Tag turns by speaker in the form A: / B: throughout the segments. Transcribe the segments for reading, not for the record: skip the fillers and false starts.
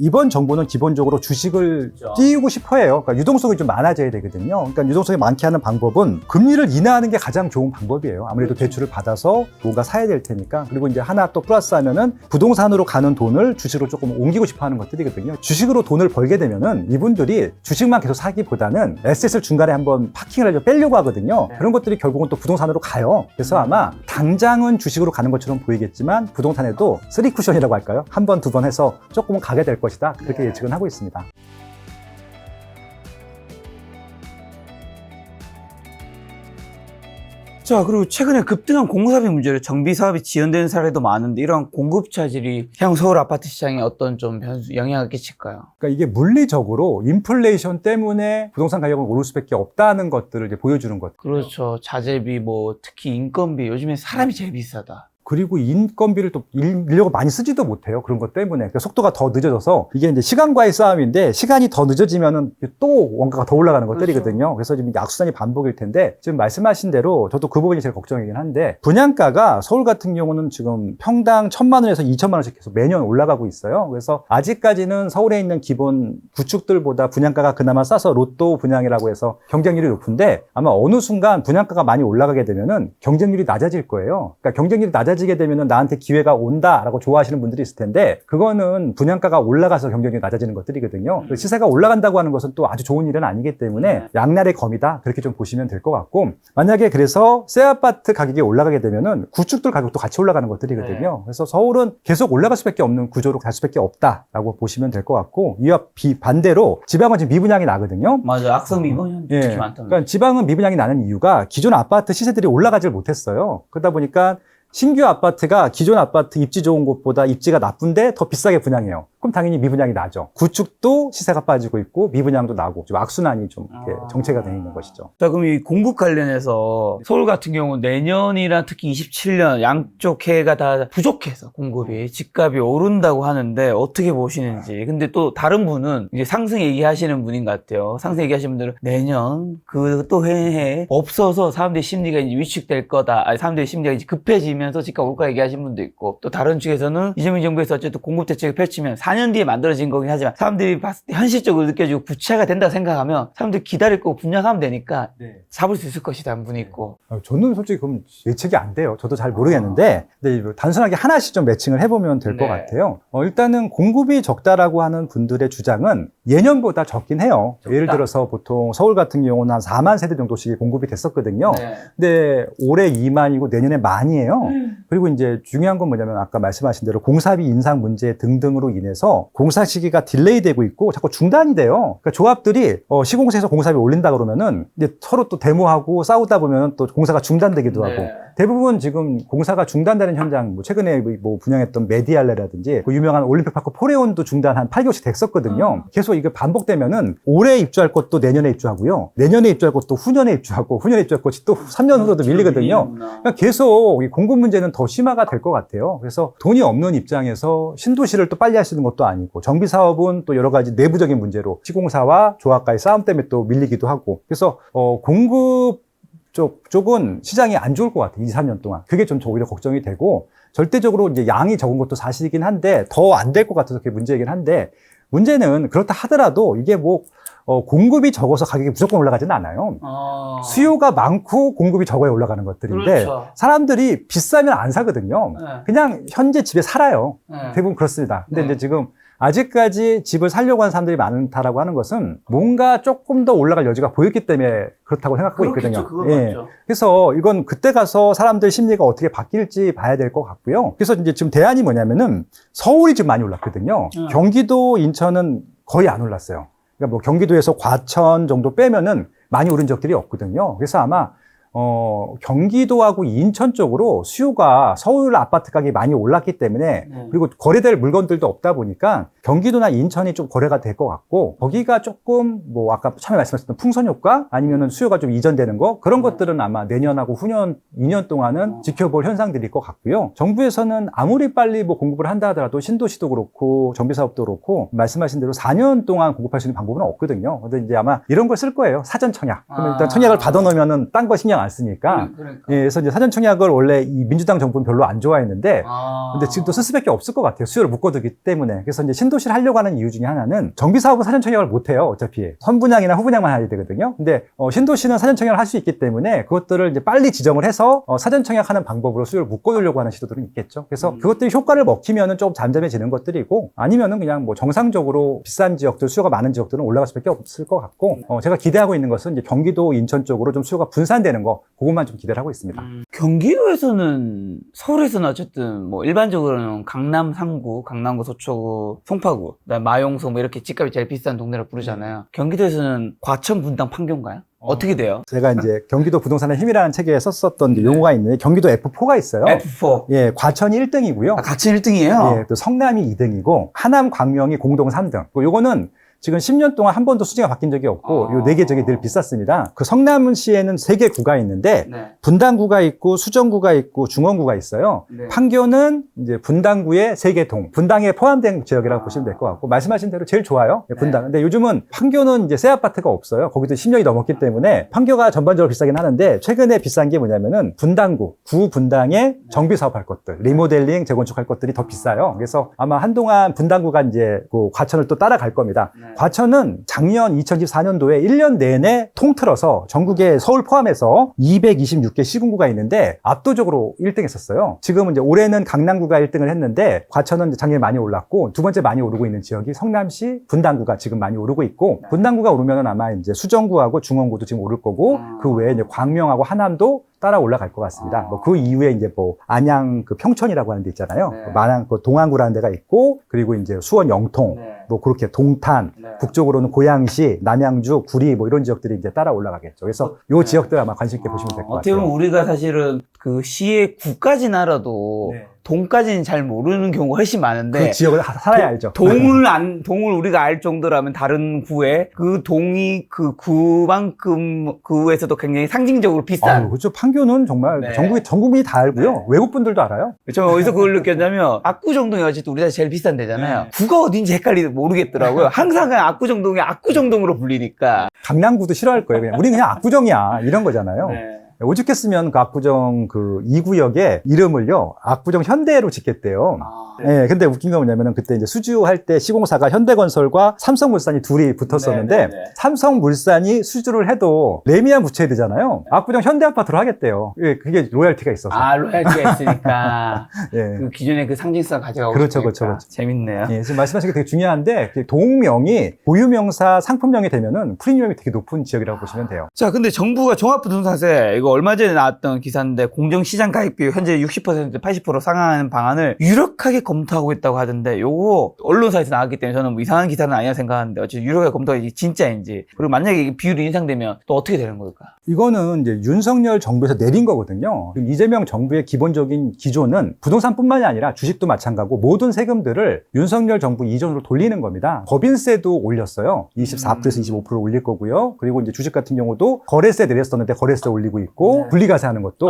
A: 이번 정부는 기본적으로 주식을
B: 그렇죠.
A: 띄우고 싶어 해요. 그러니까 유동성이 좀 많아져야 되거든요. 그러니까 유동성이 많게 하는 방법은 금리를 인하하는 게 가장 좋은 방법이에요. 아무래도
B: 그렇죠.
A: 대출을 받아서 뭔가 사야 될 테니까. 그리고 이제 하나 또 플러스 하면은 부동산으로 가는 돈을 주식으로 조금 옮기고 싶어 하는 것들이거든요. 주식으로 돈을 벌게 되면은 이분들이 주식만 계속 사기보다는 에셋을 중간에 한번 파킹을 하려고 빼려고 하거든요.
B: 네.
A: 그런 것들이 결국은 또 부동산으로 가요. 그래서 아마 당장은 주식으로 가는 것처럼 보이겠지만 부동산에도 3쿠션이라고 할까요? 한 번, 두 번 해서 조금은 가게 될 것이다. 그렇게
B: 네.
A: 예측은 하고 있습니다.
B: 자, 그리고 최근에 급등한 공사비 문제로 정비 사업이 지연되는 사례도 많은데 이런 공급 차질이 향후 서울 아파트 시장에 어떤 좀 영향을 끼칠까요?
A: 그러니까 이게 물리적으로 인플레이션 때문에 부동산 가격은 오를 수밖에 없다는 것들을 이제 보여주는 것.
B: 그렇죠. 자재비, 뭐 특히 인건비, 요즘에 사람이 제일 비싸다.
A: 그리고 인건비를 또 인력을 많이 쓰지도 못해요. 그런 것 때문에. 그러니까 속도가 더 늦어져서 이게 이제 시간과의 싸움인데 시간이 더 늦어지면은 또 원가가 더 올라가는 것들이거든요. 그래서 지금 악순환이 반복일 텐데 지금 말씀하신 대로 저도 그 부분이 제일 걱정이긴 한데 분양가가 서울 같은 경우는 지금 평당 1,000만 원에서 2,000만 원씩 계속 매년 올라가고 있어요. 그래서 아직까지는 서울에 있는 기본 구축들보다 분양가가 그나마 싸서 로또 분양이라고 해서 경쟁률이 높은데 아마 어느 순간 분양가가 많이 올라가게 되면은 경쟁률이 낮아질 거예요. 그러니까 경쟁률이 낮아지게 되면은 나한테 기회가 온다라고 좋아하시는 분들이 있을 텐데 그거는 분양가가 올라가서 경쟁률이 낮아지는 것들이거든요. 시세가 올라간다고 하는 것은 또 아주 좋은 일은 아니기 때문에 양날의 검이다 그렇게 좀 보시면 될 것 같고 만약에 그래서 새 아파트 가격이 올라가게 되면은 구축들 가격도 같이 올라가는 것들이거든요. 그래서 서울은 계속 올라갈 수밖에 없는 구조로 갈 수밖에 없다라고 보시면 될 것 같고 이와 반대로 지방은 지금 미분양이 나거든요.
B: 맞아, 악성 미분양 특히
A: 예.
B: 많답니다.
A: 그러니까 지방은 미분양이 나는 이유가 기존 아파트 시세들이 올라가질 못했어요. 그러다 보니까 신규 아파트가 기존 아파트 입지 좋은 곳보다 입지가 나쁜데 더 비싸게 분양해요. 그럼 당연히 미분양이 나죠. 구축도 시세가 빠지고 있고 미분양도 나고 좀 악순환이 좀 이렇게 정체가 되어 있는 것이죠.
B: 자, 그럼 이 공급 관련해서 서울 같은 경우 내년이랑 특히 27년 양쪽 해가 다 부족해서 공급이 집값이 오른다고 하는데 어떻게 보시는지. 근데 또 다른 분은 이제 상승 얘기하시는 분인 것 같아요. 상승 얘기하시는 분들은 내년 그 또 해에 없어서 사람들의 심리가 이제 위축될 거다. 아니, 사람들의 심리가 이제 급해지면서 집값 올까 얘기하시는 분도 있고 또 다른 측에서는 이재명 정부에서 어쨌든 공급 대책을 펼치면 4년 뒤에 만들어진 거긴 하지만 사람들이 봤을 때 현실적으로 느껴지고 구체화가 된다고 생각하면 사람들이 기다릴 거고 분양하면 되니까 잡을 수 있을 것이다 한 분이 있고.
A: 저는 솔직히 그럼 예측이 안 돼요. 저도 잘 모르겠는데 근데 단순하게 하나씩 좀 매칭을 해보면 될 것 같아요. 일단은 공급이 적다라고 하는 분들의 주장은 예년보다 적긴 해요.
B: 적다.
A: 예를 들어서 보통 서울 같은 경우는 한 4만 세대 정도씩 공급이 됐었거든요. 근데 올해 2만이고 내년에 만이에요. 그리고 이제 중요한 건 뭐냐면 아까 말씀하신 대로 공사비 인상 문제 등등으로 인해서 공사 시기가 딜레이 되고 있고 자꾸 중단이 돼요. 그러니까 조합들이 시공사에서 공사비 올린다 그러면은 이제 서로 또 데모하고 싸우다 보면 또 공사가 중단되기도 하고 대부분 지금 공사가 중단되는 현장 뭐 최근에 뭐 분양했던 메디알레라든지 그 유명한 올림픽파크 포레온도 중단 한 8개월씩 됐었거든요. 계속 이게 반복되면은 올해 입주할 것도 내년에 입주하고요. 내년에 입주할 것도 후년에 입주하고 후년에 입주할 것이 또 3년 후로도 밀리거든요. 그러니까 계속 이 공급 문제는 더 심화가 될 것 같아요. 그래서 돈이 없는 입장에서 신도시를 또 빨리 할 수 있는 것도 아니고 정비 사업은 또 여러 가지 내부적인 문제로 시공사와 조합과의 싸움 때문에 또 밀리기도 하고 그래서 공급 쪽은 시장이 안 좋을 것 같아요. 2, 3년 동안. 그게 좀 오히려 걱정이 되고 절대적으로 이제 양이 적은 것도 사실이긴 한데 더 안 될 것 같아서 그게 문제이긴 한데 문제는 그렇다 하더라도 이게 뭐 공급이 적어서 가격이 무조건 올라가지는 않아요. 수요가 많고 공급이 적어야 올라가는 것들인데
B: 그렇죠.
A: 사람들이 비싸면 안 사거든요. 그냥 현재 집에 살아요. 대부분 그렇습니다. 근데 이제 지금 아직까지 집을 살려고 하는 사람들이 많다라고 하는 것은 뭔가 조금 더 올라갈 여지가 보였기 때문에 그렇다고 생각하고 있거든요.
B: 맞죠.
A: 그래서 이건 그때 가서 사람들 심리가 어떻게 바뀔지 봐야 될 것 같고요. 그래서 이제 지금 대안이 뭐냐면은 서울이 지금 많이 올랐거든요. 경기도, 인천은 거의 안 올랐어요. 그러니까 뭐 경기도에서 과천 정도 빼면은 많이 오른 적들이 없거든요. 그래서 아마 경기도하고 인천 쪽으로 수요가 서울 아파트 가격이 많이 올랐기 때문에 그리고 거래될 물건들도 없다 보니까 경기도나 인천이 좀 거래가 될 것 같고 거기가 조금 뭐 아까 처음에 말씀하셨던 풍선 효과 아니면은 수요가 좀 이전되는 거 그런 것들은 아마 내년하고 후년 2년 동안은 지켜볼 현상들일 것 같고요. 정부에서는 아무리 빨리 뭐 공급을 한다 하더라도 신도시도 그렇고 정비사업도 그렇고 말씀하신 대로 4년 동안 공급할 수 있는 방법은 없거든요. 근데 이제 아마 이런 걸 쓸 거예요. 사전 청약. 그러면 일단 청약을 받아놓으면은 딴 거 신경 많으니까.
B: 그러니까.
A: 예, 그래서 이제 사전청약을 원래 이 민주당 정부는 별로 안 좋아했는데, 근데 지금 또 쓸 수밖에 없을 것 같아요. 수요를 묶어두기 때문에. 그래서 이제 신도시를 하려고 하는 이유 중에 하나는 정비사업은 사전청약을 못 해요. 어차피 선분양이나 후분양만 해야 되거든요. 근데 신도시는 사전청약을 할 수 있기 때문에 그것들을 이제 빨리 지정을 해서 사전청약하는 방법으로 수요를 묶어두려고 하는 시도들은 있겠죠. 그래서 그것들이 효과를 먹히면은 조금 잠잠해지는 것들이고, 아니면은 그냥 뭐 정상적으로 비싼 지역들, 수요가 많은 지역들은 올라갈 수밖에 없을 것 같고, 제가 기대하고 있는 것은 이제 경기도, 인천 쪽으로 좀 수요가 분산되는 거, 그것만 좀 기대를 하고 있습니다.
B: 경기도에서는, 서울에서는 어쨌든 뭐 일반적으로는 강남 3구, 강남구, 서초구, 송파구, 그다음에 마용서 뭐 이렇게 집값이 제일 비싼 동네를 부르잖아요. 경기도에서는 과천, 분당, 판교인가요? 어떻게 돼요?
A: 제가 이제 경기도 부동산의 힘이라는 책에 썼었던 이제 용어가 있는데, 경기도 F4가 있어요.
B: F4.
A: 예, 과천이 1등이고요.
B: 같이 1등이에요?
A: 예, 또 성남이 2등이고, 하남, 광명이 공동 3등. 요거는 지금 10년 동안 한 번도 수지가 바뀐 적이 없고, 요 4개 지역이 늘 비쌌습니다. 그 성남시에는 3개 구가 있는데, 분당구가 있고, 수정구가 있고, 중원구가 있어요. 판교는 이제 분당구의 3개 동, 분당에 포함된 지역이라고 보시면 될 것 같고, 말씀하신 대로 제일 좋아요. 분당. 근데 요즘은 판교는 이제 새 아파트가 없어요. 거기도 10년이 넘었기 때문에 판교가 전반적으로 비싸긴 하는데, 최근에 비싼 게 뭐냐면은 분당구, 구 분당에 정비 사업할 것들, 리모델링, 재건축할 것들이 더 비싸요. 그래서 아마 한동안 분당구가 이제 그 과천을 또 따라갈 겁니다. 과천은 작년 2014년도에 1년 내내 통틀어서 전국에 서울 포함해서 226개 시군구가 있는데 압도적으로 1등 했었어요. 지금은 이제 올해는 강남구가 1등을 했는데, 과천은 이제 작년에 많이 올랐고, 두 번째 많이 오르고 있는 지역이 성남시 분당구가 지금 많이 오르고 있고, 분당구가 오르면은 아마 이제 수정구하고 중원구도 지금 오를 거고, 그 외에 이제 광명하고 하남도 따라 올라갈 것 같습니다. 뭐 그 이후에 이제 뭐 안양 그 평촌이라고 하는 데 있잖아요. 마냥 그 동안구라는 데가 있고, 그리고 이제 수원 영통, 뭐 그렇게 동탄, 북쪽으로는 고양시, 남양주, 구리 뭐 이런 지역들이 이제 따라 올라가겠죠. 그래서 요 지역들 아마 관심 있게 보시면 될 것
B: 어떻게
A: 같아요.
B: 보면 우리가 사실은 그 시의 구까지는 알아도 동까지는 잘 모르는 경우가 훨씬 많은데,
A: 그 지역을 살아야 알죠.
B: 동을 우리가 알 정도라면 다른 구에 그 동이 그 구만큼 구에서도 굉장히 상징적으로 비싼.
A: 그렇죠. 판교는 정말 전 국민이 다 알고요. 외국 분들도 알아요.
B: 저 어디서 그걸 느꼈냐면, 압구정동이 어쨌든 우리나라 제일 비싼 데잖아요. 구가 어딘지 헷갈리고 모르겠더라고요. 항상 그냥 압구정동이 압구정동으로 불리니까.
A: 강남구도 싫어할 거예요. 우리는 그냥 압구정이야, 이런 거잖아요. 오죽했으면 그 압구정 그 2구역에 이름을요, 압구정 현대로 짓겠대요. 예, 근데 웃긴 건 뭐냐면은 그때 이제 수주할 때 시공사가 현대건설과 삼성물산이 둘이 붙었었는데, 삼성물산이 수주를 해도 레미안 붙여야 되잖아요. 압구정 현대아파트로 하겠대요. 예, 그게 로열티가 있어서.
B: 로얄티가 있으니까.
A: 예.
B: 그 기존의 그 상징성 가져가고
A: 그렇죠,
B: 싶으니까.
A: 그렇죠.
B: 재밌네요.
A: 예, 지금 말씀하신 게 되게 중요한데, 그 동명이 고유명사 상품명이 되면은 프리미엄이 되게 높은 지역이라고 보시면 돼요.
B: 자, 근데 정부가 종합부동산세, 이거 얼마 전에 나왔던 기사인데, 공정시장 가입 비율 현재 60% 80% 상향하는 방안을 유력하게 검토하고 있다고 하던데, 요거 언론사에서 나왔기 때문에 저는 뭐 이상한 기사는 아니라 생각하는데, 어쨌든 유력하게 검토하기 진짜인지, 그리고 만약에 이게 비율이 인상되면 또 어떻게 되는 걸까?
A: 이거는 이제 윤석열 정부에서 내린 거거든요. 이재명 정부의 기본적인 기조는 부동산뿐만이 아니라 주식도 마찬가지고 모든 세금들을 윤석열 정부 이전으로 돌리는 겁니다. 법인세도 올렸어요. 24%에서 25% 올릴 거고요. 그리고 이제 주식 같은 경우도 거래세 내렸었는데 거래세 올리고 있고, 분리과세 하는 것도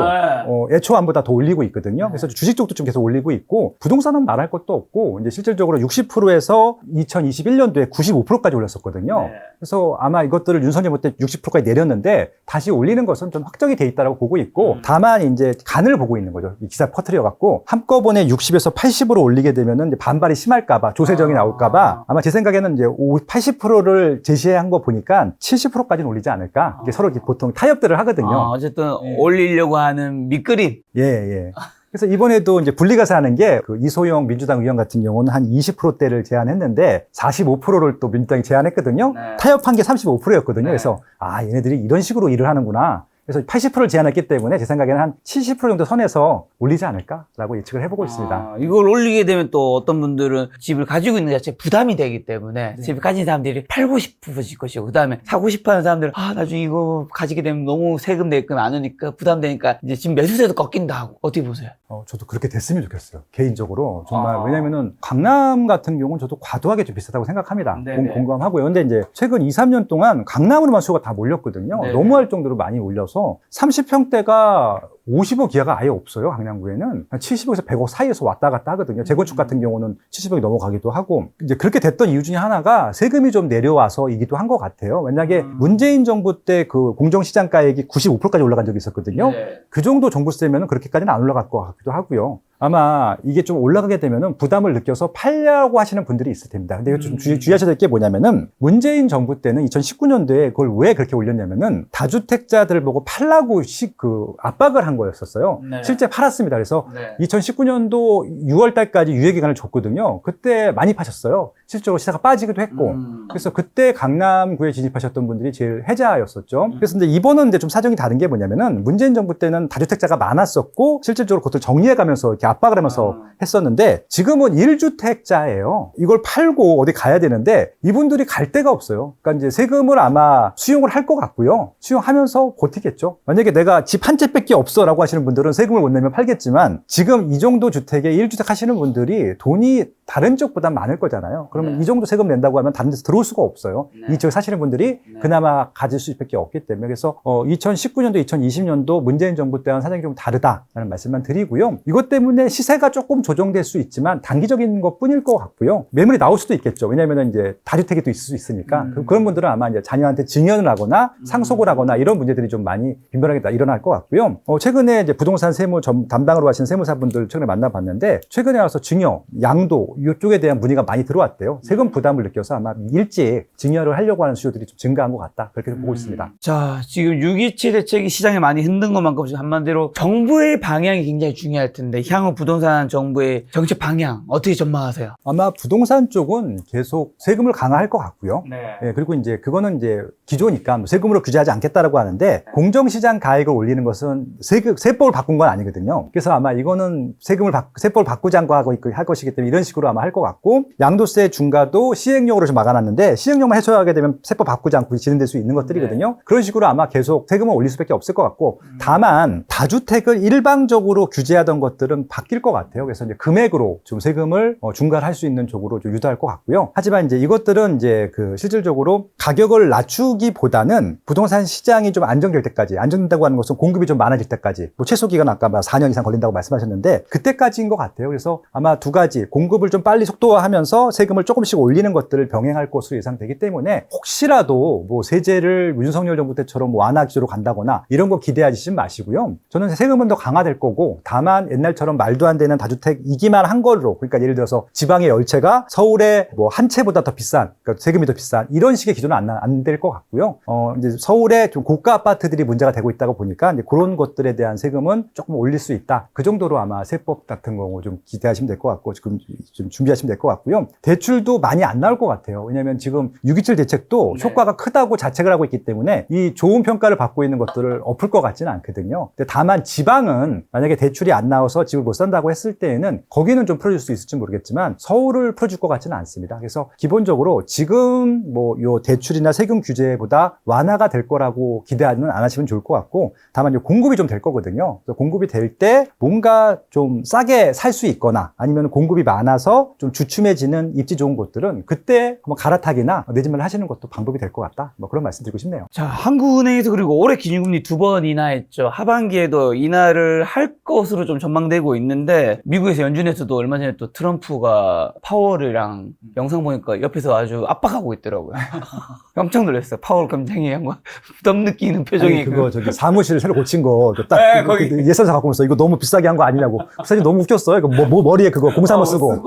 A: 애초안보다 더 올리고 있거든요. 그래서 주식 쪽도 좀 계속 올리고 있고, 부동산은 말할 것도 없고, 이제 실질적으로 60%에서 2021년도에 95%까지 올렸었거든요. 그래서 아마 이것들을 윤석열 정부 때 60%까지 내렸는데 다시 올리는 것은 좀 확정이 돼 있다고 보고 있고, 다만 이제 간을 보고 있는 거죠. 이 기사 퍼뜨려 갖고 한꺼번에 60에서 80으로 올리게 되면은 이제 반발이 심할까봐, 조세정이 나올까봐, 아마 제 생각에는 이제 80%를 제시한 거 보니까 70%까지는 올리지 않을까. 이게 서로 보통 타협들을 하거든요.
B: 어쨌든 올리려고 하는 밑그림.
A: 예. 그래서 이번에도 이제 분리과세 하는 게, 그 이소영 민주당 의원 같은 경우는 한 20%대를 제안했는데 45%를 또 민주당이 제안했거든요. 타협한 게 35%였거든요. 그래서 얘네들이 이런 식으로 일을 하는구나. 그래서 80%를 제한했기 때문에 제 생각에는 한 70% 정도 선에서 올리지 않을까라고 예측을 해보고 있습니다.
B: 이걸 올리게 되면 또 어떤 분들은 집을 가지고 있는 자체 부담이 되기 때문에 집을 가진 사람들이 팔고 싶어질 것이고, 그 다음에 사고 싶어하는 사람들은 나중에 이거 가지게 되면 너무 세금 내금 안 오니까 부담되니까 이제 집 매수세도 꺾인다 하고, 어떻게 보세요?
A: 저도 그렇게 됐으면 좋겠어요. 개인적으로. 정말. 왜냐면은 강남 같은 경우는 저도 과도하게 좀 비싸다고 생각합니다. 공감하고요. 근데 이제 최근 2, 3년 동안 강남으로만 수요가 다 몰렸거든요. 너무할 정도로 많이 올려서 있어서 30평대가 50억 이하가 아예 없어요. 강남구에는 70억에서 100억 사이에서 왔다 갔다 하거든요. 재건축 같은 경우는 70억이 넘어가기도 하고 이제 그렇게 됐던 이유 중에 하나가 세금이 좀 내려와서이기도 한 것 같아요. 만약에 문재인 정부 때 그 공정시장가액이 95%까지 올라간 적이 있었거든요.
B: 네.
A: 그 정도 정부세면은 그렇게까지는 안 올라갈 것 같기도 하고요. 아마 이게 좀 올라가게 되면은 부담을 느껴서 팔려고 하시는 분들이 있을 텐데. 근데 이거 좀 주의하셔야 될 게 뭐냐면은 문재인 정부 때는 2019년도에 그걸 왜 그렇게 올렸냐면은 다주택자들 보고 팔라고 압박을 한 거였었어요.
B: 네.
A: 실제 팔았습니다. 그래서
B: 네.
A: 2019년도 6월 달까지 유예 기간을 줬거든요. 그때 많이 파셨어요. 실제로 시세가 빠지기도 했고. 그래서 그때 강남구에 진입하셨던 분들이 제일 해자였었죠. 그래서 이제 이번은 이제 좀 사정이 다른 게 뭐냐면은 문재인 정부 때는 다주택자가 많았었고 실질적으로 그것을 정리해 가면서 이렇게 압박을 하면서 했었는데 지금은 1주택자예요. 이걸 팔고 어디 가야 되는데 이분들이 갈 데가 없어요. 그러니까 이제 세금을 아마 수용을 할 것 같고요. 수용하면서 버티겠죠. 만약에 내가 집 한 채밖에 없어라고 하시는 분들은 세금을 못 내면 팔겠지만 지금 이 정도 주택에 1주택 하시는 분들이 돈이 다른 쪽보다 많을 거잖아요. 그러면 이 정도 세금 낸다고 하면 다른 데서 들어올 수가 없어요. 이 지역에 사시는 분들이 그나마 가질 수밖에 없기 때문에 그래서 2019년도, 2020년도 문재인 정부 때와는 사정이 좀 다르다라는 말씀만 드리고요. 이것 때문에 시세가 조금 조정될 수 있지만 단기적인 것뿐일 것 같고요. 매물이 나올 수도 있겠죠. 왜냐하면 이제 다주택이 또 있을 수 있으니까 그런 분들은 아마 이제 자녀한테 증여를 하거나 상속을 하거나 이런 문제들이 좀 많이 빈번하게 일어날 것 같고요. 최근에 이제 부동산 세무 담당으로 하시는 세무사분들 최근에 만나봤는데 최근에 와서 증여, 양도 이쪽에 대한 문의가 많이 들어왔대요. 세금 부담을 느껴서 아마 일찍 증여를 하려고 하는 수요들이 좀 증가한 것 같다. 그렇게 보고 있습니다.
B: 자, 지금 6.27 대책이 시장에 많이 흔든 것만큼 지금 한마디로 정부의 방향이 굉장히 중요할 텐데 향후 부동산 정부의 정책 방향 어떻게 전망하세요?
A: 아마 부동산 쪽은 계속 세금을 강화할 것 같고요.
B: 네.
A: 그리고 이제 그거는 이제 기조니까 뭐 세금으로 규제하지 않겠다라고 하는데 공정시장 가액을 올리는 것은 세법을 바꾼 건 아니거든요. 그래서 아마 이거는 세법을 바꾸지 않고 할 것이기 때문에 이런 식으로 아마 할 것 같고 양도세 중과도 시행령으로 좀 막아놨는데 시행령만 해소하게 되면 세법 바꾸지 않고 진행될 수 있는 것들이거든요. 그런 식으로 아마 계속 세금을 올릴 수밖에 없을 것 같고 다만 다주택을 일방적으로 규제하던 것들은 바뀔 것 같아요. 그래서 이제 금액으로 좀 세금을 중과를 할 수 있는 쪽으로 좀 유도할 것 같고요. 하지만 이제 이것들은 이제 실질적으로 가격을 낮추기보다는 부동산 시장이 좀 안정될 때까지 안정된다고 하는 것은 공급이 좀 많아질 때까지 뭐 최소 기간 아까 4년 이상 걸린다고 말씀하셨는데 그때까지인 것 같아요. 그래서 아마 두 가지 공급을 좀 빨리 속도화하면서 세금을 조금씩 올리는 것들을 병행할 것으로 예상되기 때문에 혹시라도 뭐 세제를 윤석열 정부 때처럼 완화 기조로 간다거나 이런 거 기대하시지 마시고요. 저는 세금은 더 강화될 거고 다만 옛날처럼 말도 안 되는 다주택이기만 한 걸로 그러니까 예를 들어서 지방의 열채가 서울의 뭐 한 채보다 더 비싼 그러니까 세금이 더 비싼 이런 식의 기조는 안 될 것 같고요. 이제 서울에 좀 고가 아파트들이 문제가 되고 있다고 보니까 이제 그런 것들에 대한 세금은 조금 올릴 수 있다. 그 정도로 아마 세법 같은 거 좀 기대하시면 될 것 같고 지금 좀 준비하시면 될 것 같고요. 대출도 많이 안 나올 것 같아요. 왜냐하면 지금 6.27 대책도 효과가 크다고 자책을 하고 있기 때문에 이 좋은 평가를 받고 있는 것들을 엎을 것 같지는 않거든요. 근데 다만 지방은 만약에 대출이 안 나와서 집을 못 산다고 했을 때에는 거기는 좀 풀어줄 수 있을지 모르겠지만 서울을 풀어줄 것 같지는 않습니다. 그래서 기본적으로 지금 뭐 요 대출이나 세금 규제보다 완화가 될 거라고 기대는 안 하시면 좋을 것 같고 다만 공급이 좀 될 거거든요. 그래서 공급이 될 때 뭔가 좀 싸게 살 수 있거나 아니면 공급이 많아서 좀 주춤해지는 입지 좋은 곳들은 그때 뭐 갈아타기나 내집을 하시는 것도 방법이 될 것 같다. 뭐 그런 말씀 드리고 싶네요.
B: 자, 한국은행에서 그리고 올해 기준금리 2번 인하했죠. 하반기에도 인하를 할 것으로 좀 전망되고 있는데 미국에서 연준에서도 얼마 전에 또 트럼프가 파월이랑 영상 보니까 옆에서 아주 압박하고 있더라고요. 깜짝 놀랐어요. 파월 굉장히 한거 부담 느끼는 표정이.
A: 아니, 그거 저기 사무실 새로 고친 거 딱
B: 네, 거기
A: 예산서 갖고 오면서 이거 너무 비싸게 한 거 아니냐고. 사실 너무 웃겼어요. 이거 머리에 그거 공사모 쓰고.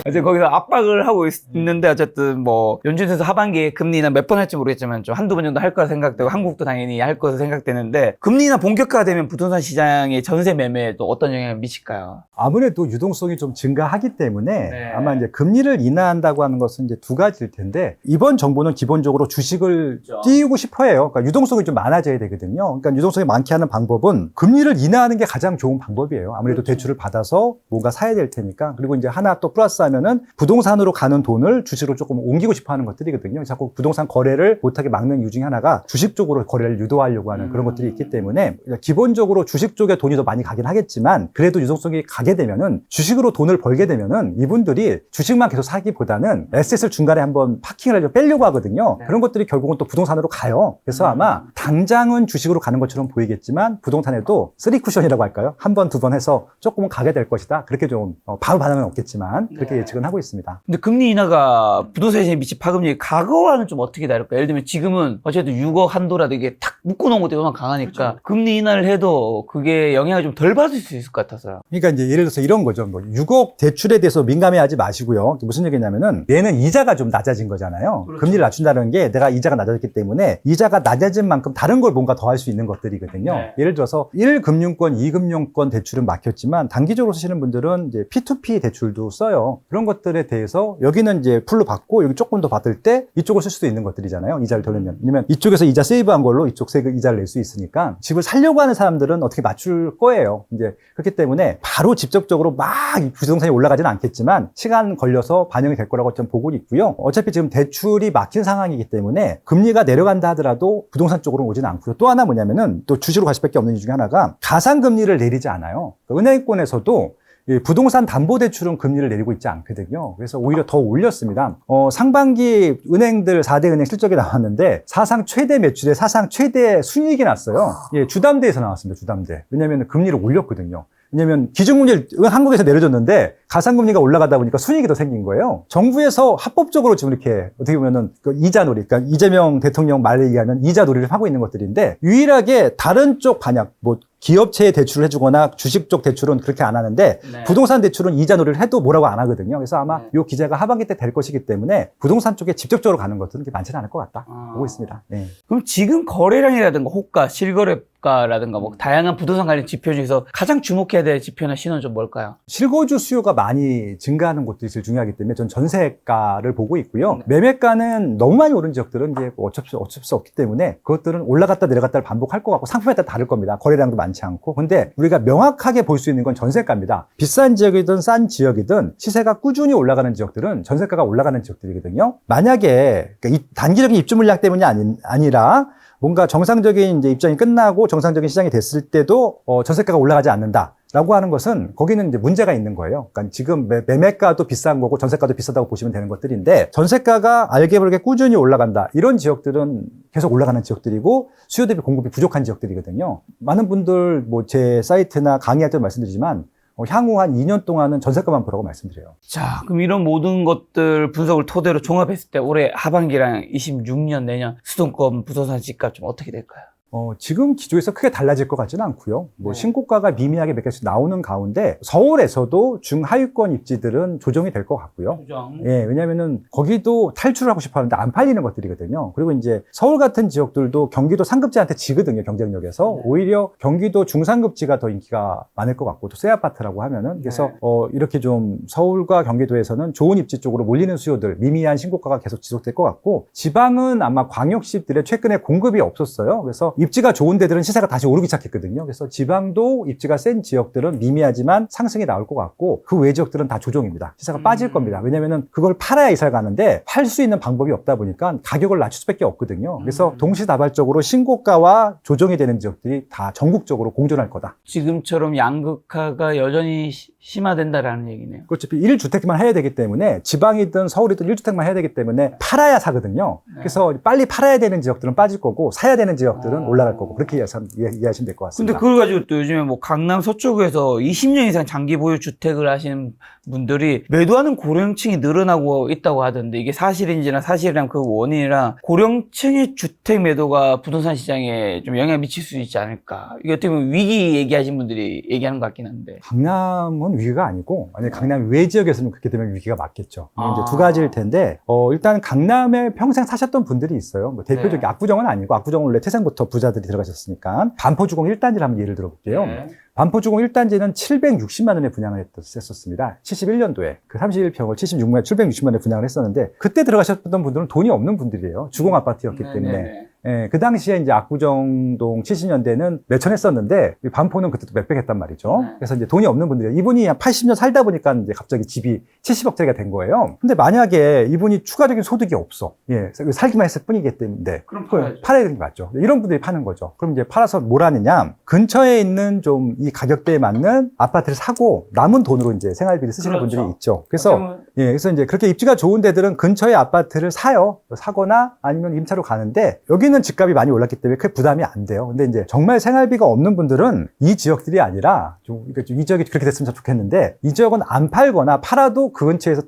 B: 이제 거기서 압박을 하고 있는데 어쨌든 뭐 연준에서 하반기에 금리 인하 몇 번 할지 모르겠지만 좀 한두 번 정도 할 거라 생각되고 한국도 당연히 할 것으로 생각되는데 금리 인하 본격화되면 부동산 시장의 전세 매매에도 어떤 영향을 미칠까요?
A: 아무래도 유동성이 좀 증가하기 때문에 아마 이제 금리를 인하한다고 하는 것은 이제 두 가지일 텐데 이번 정부는 기본적으로 주식을 띄우고 싶어 해요. 그러니까 유동성이 좀 많아져야 되거든요. 그러니까 유동성이 많게 하는 방법은 금리를 인하하는 게 가장 좋은 방법이에요. 아무래도 대출을 받아서 뭔가 사야 될 테니까. 그리고 이제 하나 또 플러스 하면은 부동산으로 가는 돈을 주식으로 조금 옮기고 싶어 하는 것들이거든요. 자꾸 부동산 거래를 못하게 막는 이유 중에 하나가 주식 쪽으로 거래를 유도하려고 하는 그런 것들이 있기 때문에 기본적으로 주식 쪽에 돈이 더 많이 가긴 하겠지만 그래도 유동성이 가게 되면은 주식으로 돈을 벌게 되면은 이분들이 주식만 계속 사기보다는 에셋을 중간에 한번 파킹을 하려고 빼려고 하거든요. 그런 것들이 결국은 또 부동산으로 가요. 그래서 아마 당장은 지방은 주식으로 가는 것처럼 보이겠지만 부동산에도 3쿠션이라고 할까요? 한 번, 두 번 해서 조금은 가게 될 것이다. 그렇게 좀 바로 반응은 없겠지만 그렇게 예측은 하고 있습니다.
B: 근데 금리 인하가 부동산 시장에 미친 파급력이 과거와는 좀 어떻게 다를까요? 예를 들면 지금은 어쨌든 6억 한도라도 이게 탁 묶어놓은 것도 워낙 강하니까 그렇죠. 금리 인하를 해도 그게 영향을 좀 덜 받을 수 있을 것 같아서요.
A: 그러니까 이제 예를 들어서 이런 거죠. 뭐 6억 대출에 대해서 민감해하지 마시고요. 무슨 얘기냐면은 얘는 이자가 좀 낮아진 거잖아요. 그렇죠. 금리를 낮춘다는 게 내가 이자가 낮아졌기 때문에 이자가 낮아진 만큼 다른 걸 뭔가 더 할 수 있는 것들이거든요. 네. 예를 들어서 1금융권, 2금융권 대출은 막혔지만 단기적으로 쓰시는 분들은 이제 P2P 대출도 써요. 그런 것들에 대해서 여기는 이제 풀로 받고 여기 조금 더 받을 때 이쪽을 쓸 수도 있는 것들이잖아요. 이자를 더 내면. 왜냐면 이쪽에서 이자 세이브한 걸로 이쪽 이자를 낼 수 있으니까 집을 살려고 하는 사람들은 어떻게 맞출 거예요. 이제 그렇기 때문에 바로 직접적으로 막 부동산이 올라가지는 않겠지만 시간 걸려서 반영이 될 거라고 좀 보고 있고요. 어차피 지금 대출이 막힌 상황이기 때문에 금리가 내려간다 하더라도 부동산 쪽으로 오지는 않고요. 또 하나 뭐냐면은 또 주식으로 갈 수밖에 없는 이유 중에 하나가 가상금리를 내리지 않아요. 그러니까 은행권에서도 부동산 담보대출은 금리를 내리고 있지 않거든요. 그래서 오히려 더 올렸습니다. 상반기 은행들 4대 은행 실적이 나왔는데 사상 최대 매출에 사상 최대 순이익이 났어요. 주담대에서 나왔습니다. 주담대. 왜냐하면 금리를 올렸거든요. 왜냐면 기준금리를 한국에서 내려줬는데 가상금리가 올라가다 보니까 순이익이 더 생긴 거예요. 정부에서 합법적으로 지금 이렇게 어떻게 보면은 그 이자놀이, 그러니까 이재명 대통령 말에 의하면 이자놀이를 하고 있는 것들인데 유일하게 다른 쪽 반약, 뭐 기업체에 대출을 해주거나 주식 쪽 대출은 그렇게 안 하는데 네. 부동산 대출은 이자놀이를 해도 뭐라고 안 하거든요. 그래서 아마 이 기재가 하반기 때 될 것이기 때문에 부동산 쪽에 직접적으로 가는 것들은 많지는 않을 것 같다 보고 있습니다. 네.
B: 그럼 지금 거래량이라든가 호가, 실거래가라든가 뭐 다양한 부동산 관련 지표 중에서 가장 주목해야 될 지표나 신호는 좀 뭘까요?
A: 실거주 수요가 많이 증가하는 곳들이 제일 중요하기 때문에 전 전세가를 보고 있고요. 매매가는 너무 많이 오른 지역들은 이제 어쩔 수 없기 때문에 그것들은 올라갔다 내려갔다를 반복할 것 같고 상품에 따라 다를 겁니다. 거래량도 많지 않고. 근데 우리가 명확하게 볼 수 있는 건 전세가입니다. 비싼 지역이든 싼 지역이든 시세가 꾸준히 올라가는 지역들은 전세가가 올라가는 지역들이거든요. 만약에 그러니까 단기적인 입주 물량 때문이 아니라 뭔가 정상적인 이제 입장이 끝나고 정상적인 시장이 됐을 때도 전세가가 올라가지 않는다라고 하는 것은 거기는 이제 문제가 있는 거예요. 그러니까 지금 매매가도 비싼 거고 전세가도 비싸다고 보시면 되는 것들인데 전세가가 알게 모르게 꾸준히 올라간다. 이런 지역들은 계속 올라가는 지역들이고 수요 대비 공급이 부족한 지역들이거든요. 많은 분들 뭐 제 사이트나 강의할 때 말씀드리지만 향후 한 2년 동안은 전세가만 보라고 말씀드려요.
B: 자, 그럼 이런 모든 것들 분석을 토대로 종합했을 때 올해 하반기랑 26년 내년 수도권 부동산 집값 좀 어떻게 될까요?
A: 지금 기조에서 크게 달라질 것 같지는 않고요. 뭐 신고가가 미미하게 몇 개씩 나오는 가운데 서울에서도 중하위권 입지들은 조정이 될 것 같고요. 예, 왜냐면은 거기도 탈출을 하고 싶어 하는데 안 팔리는 것들이거든요. 그리고 이제 서울 같은 지역들도 경기도 상급지한테 지거든요, 경쟁력에서. 오히려 경기도 중상급지가 더 인기가 많을 것 같고 또 새 아파트라고 하면은 그래서 이렇게 좀 서울과 경기도에서는 좋은 입지 쪽으로 몰리는 수요들, 미미한 신고가가 계속 지속될 것 같고 지방은 아마 광역시들의 최근에 공급이 없었어요. 그래서 입지가 좋은 데들은 시세가 다시 오르기 시작했거든요. 그래서 지방도 입지가 센 지역들은 미미하지만 상승이 나올 것 같고 그 외 지역들은 다 조정입니다. 시세가 빠질 겁니다. 왜냐면은 그걸 팔아야 이사를 가는데 팔 수 있는 방법이 없다 보니까 가격을 낮출 수밖에 없거든요. 그래서 동시다발적으로 신고가와 조정이 되는 지역들이 다 전국적으로 공존할 거다.
B: 지금처럼 양극화가 여전히 심화된다라는 얘기네요.
A: 그렇죠. 1주택만 해야 되기 때문에 지방이든 서울이든 1주택만 해야 되기 때문에 팔아야 사거든요. 그래서 빨리 팔아야 되는 지역들은 빠질 거고 사야 되는 지역들은 올라갈 거고 그렇게 이해하시면 될 것 같습니다.
B: 근데 그걸 가지고 또 요즘에 뭐 강남 서초구에서 20년 이상 장기 보유 주택을 하시는 분들이 매도하는 고령층이 늘어나고 있다고 하던데 이게 사실인지나 사실이랑 그 원인이랑 고령층의 주택 매도가 부동산 시장에 좀 영향을 미칠 수 있지 않을까. 이게 어떻게 보면 위기 얘기하신 분들이 얘기하는 것 같긴 한데.
A: 강남은 위기가 아니고 만약 강남 외 지역에서는 그렇게 되면 위기가 맞겠죠. 이제 두 가지일 텐데 일단 강남에 평생 사셨던 분들이 있어요. 뭐 대표적인 압구정은 아니고 압구정은 원래 태생부터 부자들이 들어가셨으니까 반포주공 1단지를 한번 예를 들어볼게요. 반포주공 1단지는 760만 원에 분양을 했었습니다. 71년도에 그 31평을 76만 원, 760만 원에 분양을 했었는데 그때 들어가셨던 분들은 돈이 없는 분들이에요. 주공 아파트였기 때문에. 예, 그 당시에 이제 압구정동 70년대는 몇천 했었는데 반포는 그때도 몇백 했단 말이죠. 그래서 이제 돈이 없는 분들이 이분이 한 80년 살다 보니까 이제 갑자기 집이 70억짜리가 된 거예요. 근데 만약에 이분이 추가적인 소득이 없어. 예, 살기만 했을 뿐이기 때문에
B: 그럼
A: 팔아야 되는 게 맞죠. 이런 분들이 파는 거죠. 그럼 이제 팔아서 뭘 하느냐? 근처에 있는 좀 이 가격대에 맞는 아파트를 사고 남은 돈으로 이제 생활비를 쓰시는 분들이 있죠. 그래서 예, 그래서 이제 그렇게 입지가 좋은 데들은 근처에 아파트를 사요. 사거나 아니면 임차로 가는데 여기는 올해는 집값이 많이 올랐기 때문에 크게 부담이 안 돼요. 근데 이제 정말 생활비가 없는 분들은 이 지역들이 아니라 이 지역이 그렇게 됐으면 좋겠는데 이 지역은 안 팔거나 팔아도 그 근처에서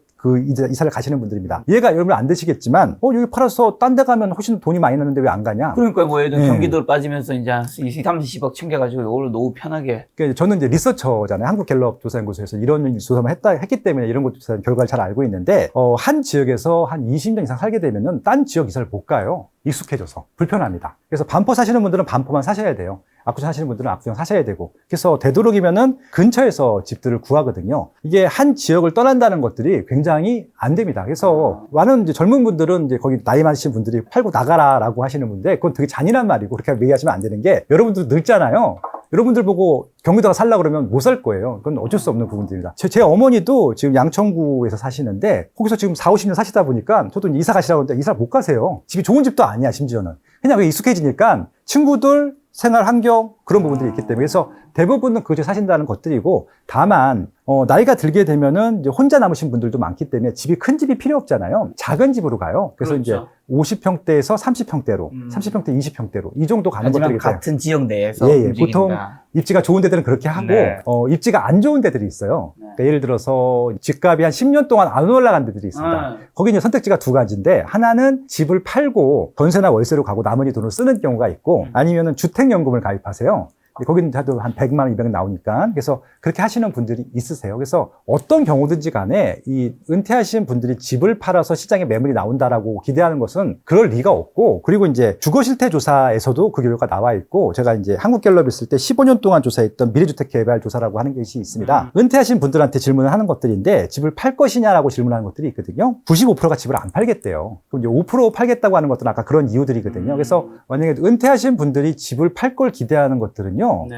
A: 이사를 가시는 분들입니다. 이해가 여러분 안 되시겠지만, 여기 팔아서 딴 데 가면 훨씬 돈이 많이 나는데 왜 안 가냐?
B: 그러니까 뭐 예를 들어 경기도로 빠지면서 이제 20, 30억 챙겨가지고 이걸로 너무 편하게.
A: 그러니까 저는 이제 리서처잖아요. 한국갤럽 조사연구소에서 이런 조사만 했기 때문에 이런 것도 결과를 잘 알고 있는데, 한 지역에서 한 20년 이상 살게 되면은 딴 지역 이사를 못 가요. 익숙해져서. 불편합니다. 그래서 반포 사시는 분들은 반포만 사셔야 돼요. 압구정 사시는 분들은 압구정 사셔야 되고. 그래서 되도록이면은 근처에서 집들을 구하거든요. 이게 한 지역을 떠난다는 것들이 굉장히 안 됩니다. 그래서 많은 이제 젊은 분들은 이제 거기 나이 많으신 분들이 팔고 나가라라고 하시는 분인데 그건 되게 잔인한 말이고 그렇게 얘기하시면 안 되는 게 여러분들 늙잖아요. 여러분들 보고 경기도가 살려고 그러면 못 살 거예요. 그건 어쩔 수 없는 부분들입니다. 제 어머니도 지금 양천구에서 사시는데 거기서 지금 4, 50년 사시다 보니까 저도 이사 가시라고 하는데 이사를 못 가세요. 집이 좋은 집도 아니야, 심지어는. 그냥 익숙해지니까 친구들, 생활 환경 그런 부분들이 있기 때문에 그래서 대부분은 그곳에 사신다는 것들이고 다만 나이가 들게 되면은 이제 혼자 남으신 분들도 많기 때문에 큰 집이 필요 없잖아요. 작은 집으로 가요. 그래서
B: 그렇죠.
A: 이제 50평대에서 30평대로, 30평대, 20평대로 이 정도 가는 것들이기 때문에
B: 같은 지역 내에서
A: 예,
B: 움직인다.
A: 보통 입지가 좋은 데들은 그렇게 하고
B: 네.
A: 입지가 안 좋은 데들이 있어요. 그러니까 예를 들어서 집값이 한 10년 동안 안 올라간 데들이 있습니다. 거기 이제 선택지가 두 가지인데 하나는 집을 팔고 전세나 월세로 가고 나머지 돈을 쓰는 경우가 있고 아니면은 주택연금을 가입하세요. 거기는 다도 한 100만 원, 200만 나오니까. 그래서 그렇게 하시는 분들이 있으세요. 그래서 어떤 경우든지 간에 이 은퇴하신 분들이 집을 팔아서 시장에 매물이 나온다라고 기대하는 것은 그럴 리가 없고, 그리고 이제 주거실태 조사에서도 그 결과가 나와 있고, 제가 이제 한국갤럽 있을 때 15년 동안 조사했던 미래주택 개발 조사라고 하는 것이 있습니다. 은퇴하신 분들한테 질문을 하는 것들인데 집을 팔 것이냐라고 질문하는 것들이 있거든요. 95%가 집을 안 팔겠대요. 그럼 이제 5% 팔겠다고 하는 것들은 아까 그런 이유들이거든요. 그래서 만약에 은퇴하신 분들이 집을 팔 걸 기대하는 것들은요.
B: 네.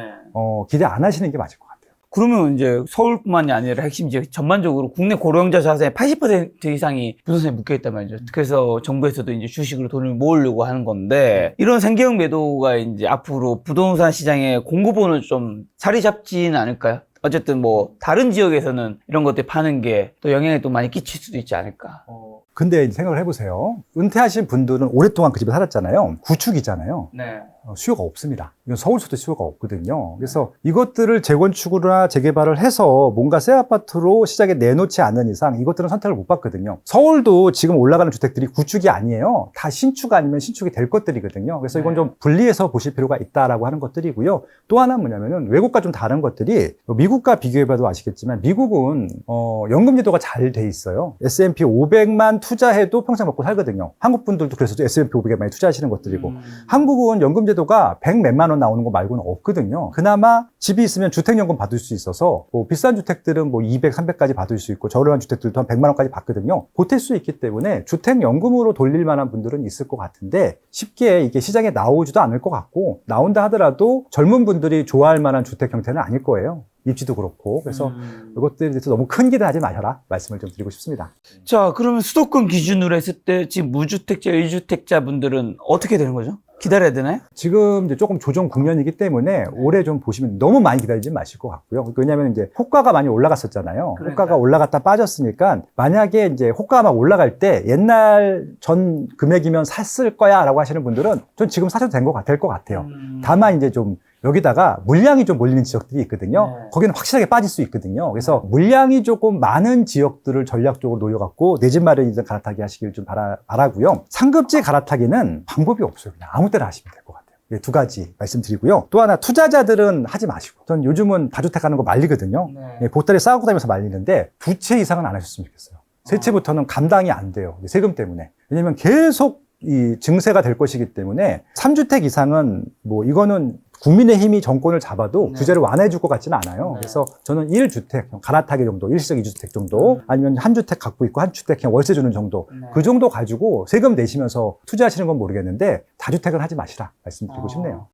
A: 기대 안 하시는 게 맞을 것 같아요.
B: 그러면 이제 서울뿐만이 아니라 핵심 지역 전반적으로 국내 고령자 자산의 80% 이상이 부동산에 묶여 있단 말이죠. 그래서 정부에서도 이제 주식으로 돈을 모으려고 하는 건데 이런 생계형 매도가 이제 앞으로 부동산 시장의 공급원을 좀 자리 잡지는 않을까요? 어쨌든 뭐 다른 지역에서는 이런 것들 파는 게 또 영향을 또 많이 끼칠 수도 있지 않을까.
A: 근데 생각을 해보세요. 은퇴하신 분들은 오랫동안 그 집에 살았잖아요. 구축이잖아요.
B: 네.
A: 수요가 없습니다. 이건 서울서도 수요가 없거든요. 그래서 이것들을 재건축이나 재개발을 해서 뭔가 새 아파트로 시장에 내놓지 않는 이상 이것들은 선택을 못 받거든요. 서울도 지금 올라가는 주택들이 구축이 아니에요. 다 신축 아니면 신축이 될 것들이거든요. 그래서 이건 좀 분리해서 보실 필요가 있다라고 하는 것들이고요. 또 하나 뭐냐면은 외국과 좀 다른 것들이 미국과 비교해봐도 아시겠지만 미국은 연금제도가 잘 돼 있어요. S&P 500만 투자해도 평생 먹고 살거든요. 한국 분들도 그래서 S&P 500에 많이 투자하시는 것들이고 한국은 연금제도가 100 몇만 원 나오는 거 말고는 없거든요. 그나마 집이 있으면 주택연금 받을 수 있어서 뭐 비싼 주택들은 뭐 200, 300까지 받을 수 있고 저렴한 주택들도 한 100만 원까지 받거든요. 보탤 수 있기 때문에 주택연금으로 돌릴 만한 분들은 있을 것 같은데 쉽게 이게 시장에 나오지도 않을 것 같고 나온다 하더라도 젊은 분들이 좋아할 만한 주택 형태는 아닐 거예요. 입지도 그렇고. 그래서 이것들에 대해서 너무 큰 기대하지 마셔라 말씀을 좀 드리고 싶습니다.
B: 자, 그러면 수도권 기준으로 했을 때 지금 무주택자, 1주택자 분들은 어떻게 되는 거죠? 기다려야 되나요?
A: 지금 이제 조금 조정 국면이기 때문에 올해 좀 보시면 너무 많이 기다리지 마실 것 같고요. 왜냐하면 이제 호가가 많이 올라갔었잖아요.
B: 그러니까.
A: 호가가 올라갔다 빠졌으니까 만약에 이제 호가가 막 올라갈 때 옛날 전 금액이면 샀을 거야 라고 하시는 분들은 전 지금 사셔도 될 것 같아요. 다만 이제 좀 여기다가 물량이 좀 몰리는 지역들이 있거든요.
B: 네.
A: 거기는 확실하게 빠질 수 있거든요. 그래서 물량이 조금 많은 지역들을 전략적으로 노려갖고 내 집 마련이든 갈아타기 하시길 좀 바라고요. 상급지 갈아타기는 방법이 없어요. 그냥 아무 때나 하시면 될 것 같아요. 네, 두 가지 말씀드리고요. 또 하나 투자자들은 하지 마시고. 전 요즘은 다주택 하는 거 말리거든요.
B: 네.
A: 보따리 싸우고 다니면서 말리는데 두 채 이상은 안 하셨으면 좋겠어요. 세 채부터는 감당이 안 돼요. 세금 때문에. 왜냐면 계속 이 증세가 될 것이기 때문에 3주택 이상은 뭐 이거는 국민의힘이 정권을 잡아도
B: 네.
A: 규제를 완화해 줄 것 같지는 않아요.
B: 네.
A: 그래서 저는 1주택, 갈아타기 정도, 일시적 2주택 정도, 아니면 한 주택 갖고 있고 한 주택 그냥 월세 주는 정도,
B: 네.
A: 그 정도 가지고 세금 내시면서 투자하시는 건 모르겠는데 다주택은 하지 마시라 말씀드리고 싶네요.